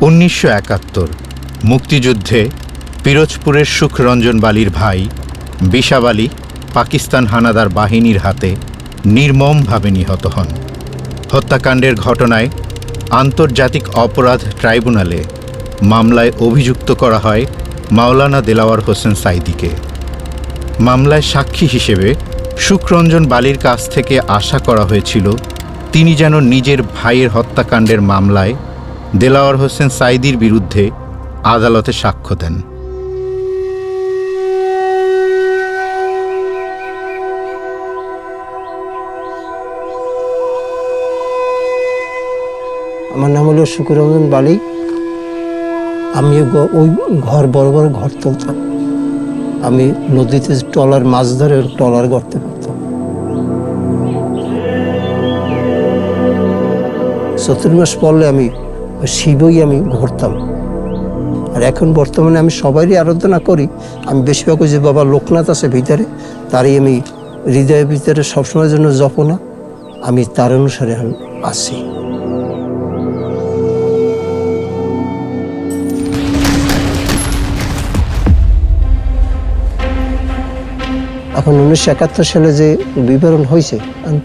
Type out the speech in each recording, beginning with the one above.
1971 মুক্তিযুদ্ধে পিরোজপুরের সুখরঞ্জন বালির ভাই বিশাব আলী পাকিস্তান হানাদার বাহিনীর হাতে নির্মমভাবে নিহত হন। হত্যাকাণ্ডের ঘটনায় আন্তর্জাতিক অপরাধ ট্রাইব্যুনালে মামলায় অভিযুক্ত করা হয় মাওলানা দেলাওয়ার হোসেন সাঈদীকে। মামলায় সাক্ষী হিসেবে সুখরঞ্জন বালির কাছ থেকে আশা করা হয়েছিল তিনি যেন নিজের ভাইয়ের হত্যাকাণ্ডের মামলায় দেলাওয়ার হোসেন সাঈদীর বিরুদ্ধে আদালতে সাক্ষ্য দেন। আমার নাম হলো সুখরঞ্জন বালি। আমি ওই বড় বড় ঘর তুলতাম। আমি নদীতে ট্রলার মাছ ধরে ট্রলার গড়তে পারতাম। 70 মাস পরলে আমি শিবই আমি ঘুরতাম। আর এখন বর্তমানে আমি সবারই আরাধনা করি। আমি বেশিরভাগ যে বাবা লোকনাথ আছে ভিতরে, তারই আমি হৃদয়ের ভিতরে সবসময়ের জন্য জপনা, আমি তার অনুসারে আছি। এখন 1971 সালে যে বিবরণ হয়েছে,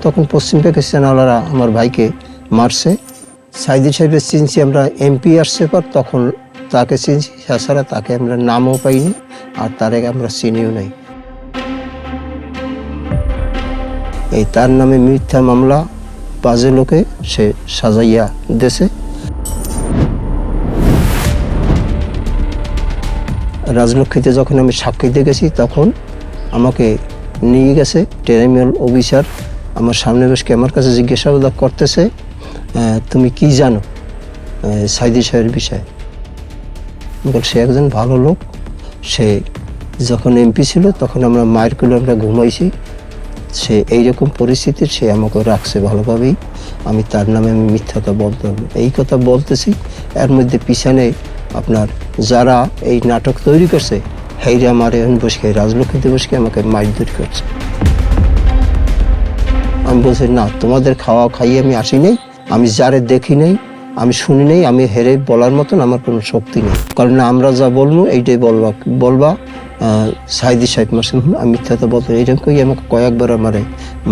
তখন পশ্চিম পাকিস্তানওয়ালারা আমার ভাইকে মারছে। সাঈদী সাহেবের চিনছি আমরা, এমপি আসছে পর তখন তাকে চিনছি, তাছাড়া তাকে আমরা নামও পাইনি আর তার আমরা চিনিও নাই। এই তার নামে মিথ্যা মামলা বাজে লোকে সে সাজাইয়া দেশে। রাজলক্ষ্মীতে যখন আমি সাক্ষী দিয়ে গেছি, তখন আমাকে নিয়ে গেছে টেরিমিনাল অফিসার। আমার সামনে বসে আমার কাছে জিজ্ঞাসাবাদ করতেছে, তুমি কি জানো সাঈদী সাহেবের বিষয়ে? বল সে একজন ভালো লোক, সে যখন এমপি ছিল তখন আমরা মায়ের কোলে আমরা ঘুমাইছি, সে এইরকম পরিস্থিতির সে আমাকে রাখছে ভালোভাবেই। আমি তার নামে আমি মিথ্যাটা বলতে হবে, এই কথা বলতেছি। এর মধ্যে পিছনে আপনার যারা এই নাটক তৈরি করছে, হেইরা আমার এখন বসে রাজলক্ষ্মীতে বসে আমাকে মারধর করছে। আমি বলছি না, তোমাদের খাওয়া খাইয়ে আমি আসি নাই, আমি যারে দেখি নাই, আমি শুনি নাই, আমি হেরে বলার মতন আমার কোনো শক্তি নেই। কারণ আমরা যা বলবো এইটাই বলবা সাঈদী সাহেব মাসুম, আমি মিথ্যাটা বলতে। এইরকম কই আমাকে কয়েকবার আমার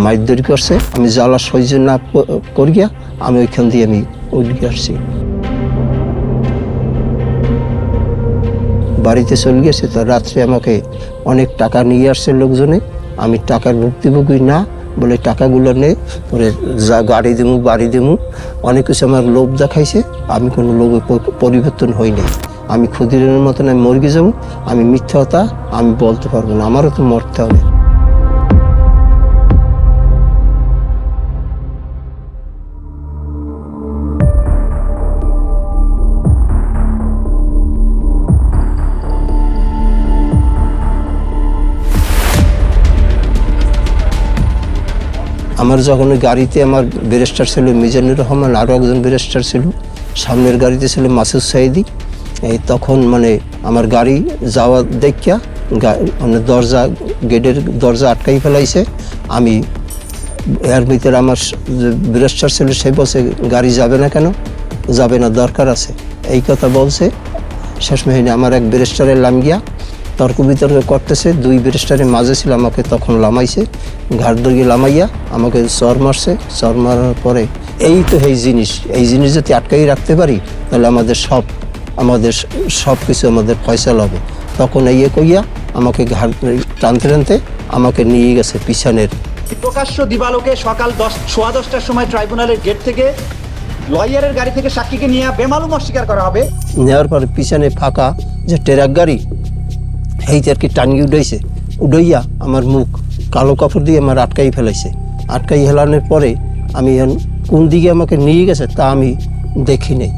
মারধর করছে। আমি জ্বালা সহ্য না করিয়া আমি ওইখান দিয়ে আমি উঠে আসছি, বাড়িতে চলে গেছে। তো রাত্রে আমাকে অনেক টাকা নিয়ে আসছে লোকজনে। আমি টাকার ভুক্তভোগী না বলে টাকাগুলো নেই, পরে যা গাড়ি দেবো বাড়ি দেবো অনেক কিছু আমার লোভ দেখাইছে। আমি কোনো লোভে পরিবর্তন হইনি। আমি ক্ষুদিরামের মতন আমি মরে যাবো, আমি মিথ্যাটা আমি বলতে পারবো না, আমারও তো মরতে হবে। আমার যখন গাড়িতে আমার ব্যারিস্টার ছিল মিজানুর রহমান, আরও একজন ব্যারিস্টার ছিল, সামনের গাড়িতে ছিল মাসুদ সাঈদী। এই তখন মানে আমার গাড়ি যাওয়া দেখিয়া মানে গেটের দরজা আটকাই ফেলাইছে। আমি এর ভিতরে আমার ব্যারিস্টার ছিল, সে বলছে গাড়ি যাবে না কেন? যাবে না, দরকার আছে, এই কথা বলছে। শেষ মেহিনে আমার এক ব্যারিস্টারের লাম গিয়া তর্ক বিতর্ক করতেছে, দুই ব্যারিস্টারের মাঝে ছিল, আমাকে তখন লামাইছে, ঘাট ধরিয়ে লামাইয়া আমাকে চর মারছে। চর মারার পরে এই তো এই জিনিস যদি আটকাই রাখতে পারি, তাহলে আমাদের সব কিছু আমাদের ফয়সালা হবে। তখন এই কইয়া আমাকে ঘাট টানতে আমাকে নিয়ে গেছে পিছনের। প্রকাশ্য দিবালোকে সকাল 10:15টার সময় ট্রাইব্যুনালের গেট থেকে লয়ারের গাড়ি থেকে সাক্ষীকে নিয়ে বেমালুম অস্বীকার করা হবে। নেওয়ার পরে পিছনে ফাঁকা যে ট্রাক গাড়ি, এইতে আর কি টানিয়ে উঠাইয়া আমার মুখ কালো কাপড় দিয়ে আমার আটকাই ফেলাইছে। আটকাই হেলানোর পরে আমি কোন দিকে আমাকে নিয়ে গেছে তা আমি দেখি নাই।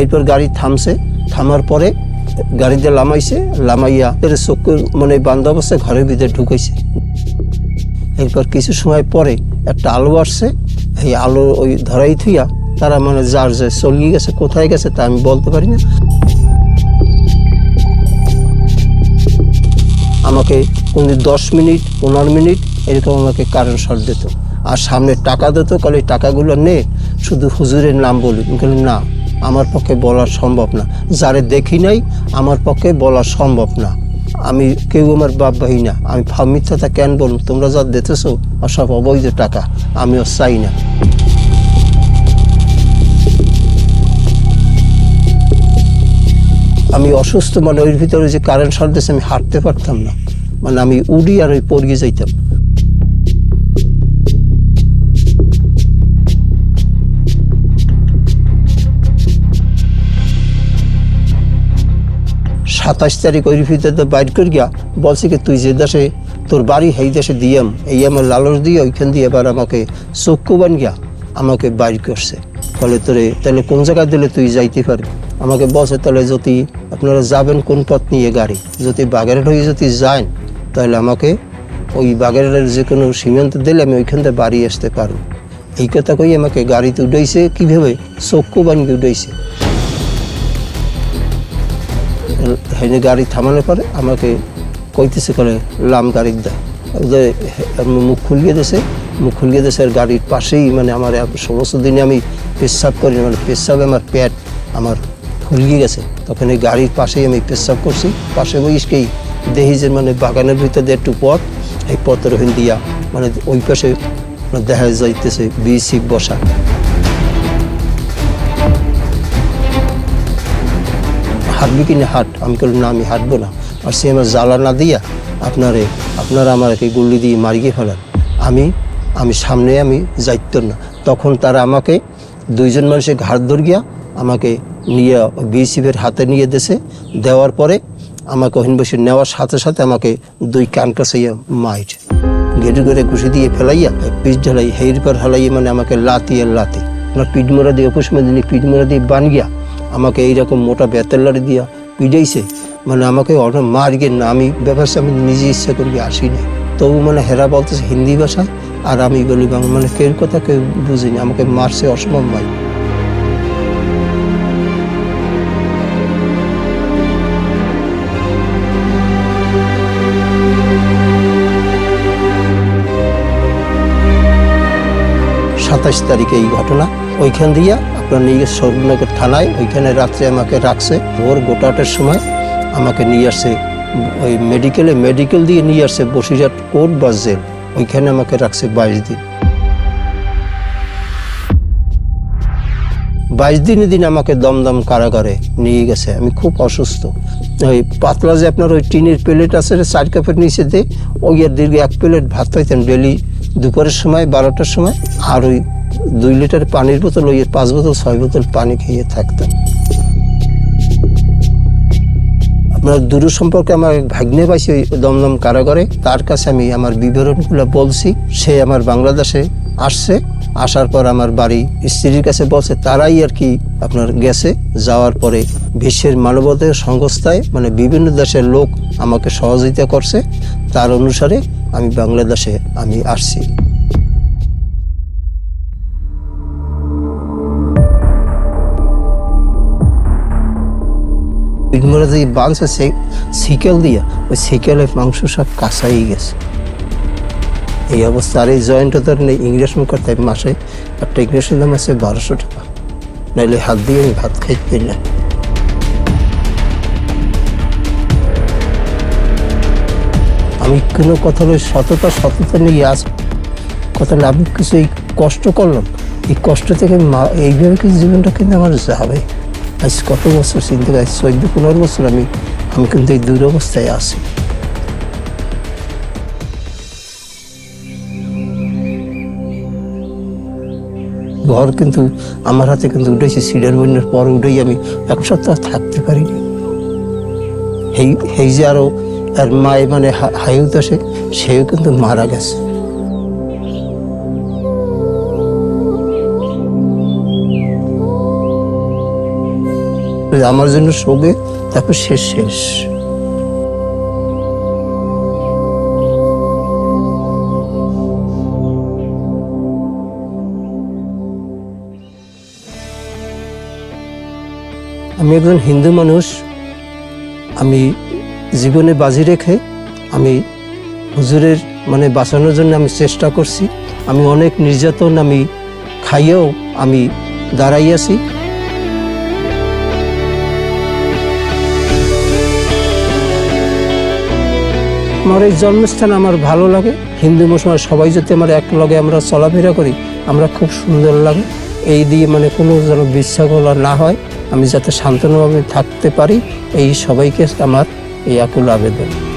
এরপর গাড়ি থামছে, থামার পরে গাড়িতে লামাইয়া চোখের মানে বান্ধ অবস্থায় ঘরের ভিতরে ঢুকাইছে। এরপর কিছু সময় পরে একটা আলো আসছে, এই আলো ওই ধরাই থুইয়া তারা মানে যার যে চলিয়ে গেছে, কোথায় গেছে তা আমি বলতে পারি না। আমাকে 10 মিনিট 15 মিনিট এরকম আমাকে কারেন্ট শর্ট দিত। আর সামনে টাকা দিত, কালে টাকাগুলো নে শুধু হুজুরের নাম বলি। বললাম না, আমার পক্ষে বলা সম্ভব না, যারে দেখি নাই আমার পক্ষে বলা সম্ভব না। আমি কেউ আমার বাপ ভাই না, আমি মিথ্যাটা কেন বলুন? তোমরা যা দিতেছো আর সব অবৈধ টাকা, আমিও চাই না। আমি অসুস্থ, মানে ওই ভিতরে যে কারেন্ট শর্ট দিয়েছে আমি হাঁটতে পারতাম না, মানে আমি উড়ি আর ওই পড়িয়ে যাইতাম। সাতাশ তারিখ ওই ভিতরে বাইর করে গিয়া বলছে কি তুই যে দেশে তোর বাড়ি সেই দেশে দিয়াম, এই আমার লালস দিয়ে ওইখান দিয়ে এবার আমাকে চক্ষু বান গিয়া আমাকে বাইর করছে। ফলে তোরে তাহলে কোন জায়গায় দিলে তুই যাইতে পারবি? আমাকে বলছে তাহলে যদি আপনারা যাবেন কোন পথ নিয়ে গাড়ি, যদি বাগেরহাট হয়ে যদি যান তাহলে আমাকে ওই বাগেরহাটের যে কোনো সীমান্ত দিলে আমি ওইখান থেকে বাড়ি আসতে পারবো। এই কথা কই আমাকে গাড়িতে উঠাইছে, কীভাবে চক্ষু বান গিয়ে উঠাইছে। গাড়ি থামানোর পরে আমাকে কইতেছে করে লাম গাড়ি দেয়, মুখ খুলিয়ে দিয়েছে, মুখ খুলিয়ে দিয়েছে। আর গাড়ির পাশেই মানে আমার সমস্ত দিনে আমি পেশাব করি, মানে পেশাবে আমার পেট আমার ফুলিয়ে গেছে। তখন এই গাড়ির পাশেই আমি পেশাব করছি। পাশে বইসকেই দেখি যে মানে বাগানের ভিতরে একটু পথ, এই পথের ওখান দিয়া মানে ওই পাশে দেখা যাইতেছে বিসি বসা। হাঁটবি কিনা হাঁট। আমি বললাম না, আমি হাঁটবো না। আর সে আমার জ্বালা না দিয়া আপনারা আমাকে গুল্লি দিয়ে মারিয়ে ফেলেন, আমি সামনে আমি যাইত না। তখন তারা আমাকে দুইজন মানুষের ঘাড় ধর গিয়া আমাকে নিয়ে বিএসএফের হাতে নিয়ে দিয়েছে। দেওয়ার পরে আমাকে ওখানে বসে নেওয়ার সাথে সাথে আমাকে দুই কান কাছাইয়া মাইট ঘেটে ঘেটে ঘুষি দিয়ে ফেলাইয়া পিঠ ঢালাই হের পর হালাইয়া মানে আমাকে লাতি আর লাতি আমার পিঠ মোড়া দিয়ে 21 দিনে পিঠ মোড়া দিয়ে বান গিয়া আমাকে এইরকম মোটা বেতের লাড়ি দিয়া পিটাইছে। মানে আমাকে অনেক মার গিয়ে না, আমি ব্যাপারটা আমি নিজে ইচ্ছা করি আসি না। তবু মানে হেরা বলতেছে হিন্দি ভাষায়, আর আমি বলি বাংলা, মানে কেউ কথা কেউ বুঝিনি। আমাকে মারছে অসম্ভব মার। সাতাশ তারিখে এই ঘটনা। ওইখান দিয়ে আপনার নিয়ে সরুনগর থানায়, ওইখানে রাত্রে আমাকে রাখছে। ভোর 5টার সময় আমাকে নিয়ে আসছে ওই মেডিকেল দিয়ে নিয়ে আসছে বসিরহাট কোর্ট বা জেল। ওইখানে আমাকে রাখছে 22 দিন। 22 দিন আমাকে দমদম কারাগারে নিয়ে গেছে। আমি খুব অসুস্থ। ওই পাতলা যে আপনার ওই টিনের প্লেট আছে 4 কাপের নিচে দিয়ে, ওই এর দীর্ঘ 1 প্লেট ভাত খাইতেন ডেলি দুপুরের সময় 12টার সময়। আর ওই 2 লিটার পানির বোতল, ওই 5 বোতল 6 বোতল পানি খেয়ে থাকতাম। আপনার দূর সম্পর্কে আমার ভাগ্নে পাইছি ওই দমদম কারাগারে। তার কাছে আমি আমার বিবরণগুলো বলছি। সে আমার বাংলাদেশে আসছে, আসার পর আমার বাড়ি স্ত্রীর কাছে বলছে। তারাই আর কি আপনার গেছে। যাওয়ার পরে বিশ্বের মানবাধিকার সংস্থায় মানে বিভিন্ন দেশের লোক আমাকে সহযোগিতা করছে। তার অনুসারে আমি বাংলাদেশে আমি আসছি। বাঁধছে সিকেল দিয়া, ওই সিকেলের মাংস সব কাঁচাই গেছে। এই অবস্থা। আর এই জয়েন্টটা ধরেন ইংরেজ করতে মাসে একটা ইংরেজের দাম আছে 1200 টাকা। নাইলে হাত দিয়ে আমি ভাত খাইতে পারি না। আমি কোনো কথা সততা নিয়ে আস কথা না। আমি কিছু এই কষ্ট করলাম, এই কষ্ট থেকে এইভাবে কিছু জীবনটা কিন্তু আমার যাবে। আজ কত বছর চিন্তা করি, 14-15 বছর আমি কিন্তু এই দুরবস্থায় আছি। ঘর কিন্তু আমার হাতে কিন্তু উঠেছি। সিডার বন্যার পর উঠেই আমি 1 সপ্তাহ থাকতে পারিনি। এই যে আরো আর মায়ে মানে হাইউত আসে, সেও কিন্তু মারা গেছে। আমার জন্য শোকে, তারপর শেষ। আমি একজন হিন্দু মানুষ। আমি জীবনে বাজি রেখে আমি হুজুরের মানে বাঁচানোর জন্য আমি চেষ্টা করছি। আমি অনেক নির্যাতন আমি খাইয়েও আমি দাঁড়াইয়াছি। আমার এই জন্মস্থান আমার ভালো লাগে। হিন্দু মুসলমান সবাই যদি আমার এক লগে আমরা চলাফেরা করি, আমরা খুব সুন্দর লাগে। এই দিয়ে মানে কোনো যেন বিশৃঙ্খলা না হয়, আমি যাতে শান্তভাবে থাকতে পারি, এই সবাইকে আমার এই আকুল আবেদন।